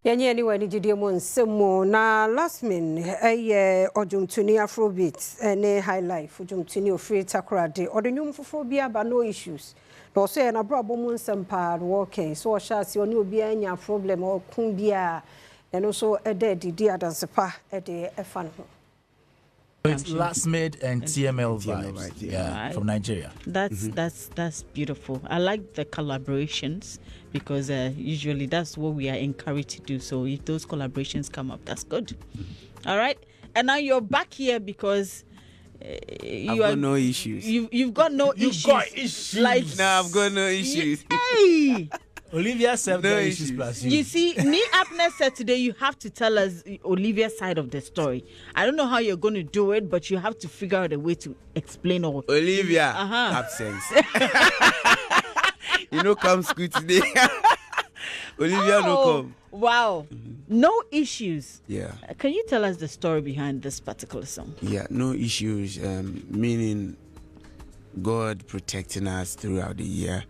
Yenye anyway ni jide mo nsemo na Lasmid ojumtuni Afrobeat ne high life ojumtuni ofri takrade odunwum foforo bia ba no issues no so na brabo mo nsempa working so shasi oni obi anya problem okun bia eno so didi adansepa de efan ho. It's Lasmid and TML vibes, right, yeah, from Nigeria. That's beautiful. I like the collaborations because usually that's what we are encouraged to do. So if those collaborations come up, that's good. All right, and now you're back here because I've got no issues. You've got no issues. Got issues. Like No, I've got no issues. Hey. Olivia said No no issues issues. plus You see, me Abner said today you have to tell us Olivia's side of the story. I don't know how you're going to do it, but you have to figure out a way to explain all. Olivia, absence. You know, come school today. Olivia, no come. Wow. No issues. Yeah. Can you tell us the story behind this particular song? Yeah, no issues. Meaning God protecting us throughout the year.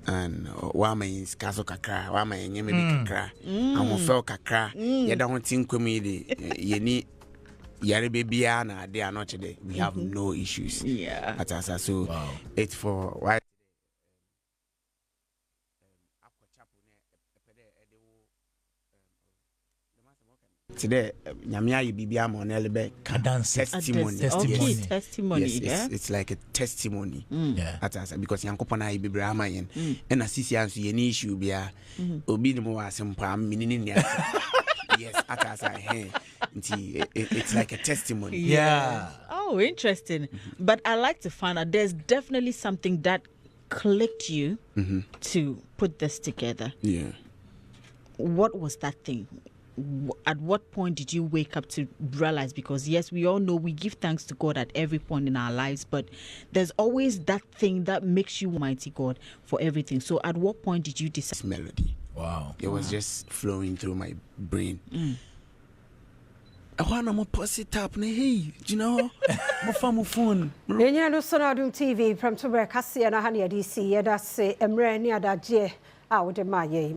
And wama is kaso kakra, wama nyeme kakra, amo fel kakra. You don't think comedy. Yeni yare baby na they are not today. We have no issues. Yeah. At us, so Wow. it's for why. Today, Nyamia you be am on elbe testimony. Testimony. Okay, testimony. Yes, Yeah. it's like a testimony. Yeah. At us because Yankopana be Brahma yen and assisi answer any issue be a obi no more simple meaning. Yes, at us it's like a testimony. Yeah. Oh, interesting. But I like to find out there's definitely something that clicked you to put this together. Yeah. What was that thing? At what point did you wake up to realize? Because yes, we all know we give thanks to God at every point in our lives, but there's always that thing that makes you mighty God for everything. So at what point did you decide? This melody. Wow. It was just flowing through my brain. I want to post it up. Hey, you know, my phone. Yenye no so na Adom TV Premtobre Kasee na ha na DC ye da se emre ni adaje a wo de ma ye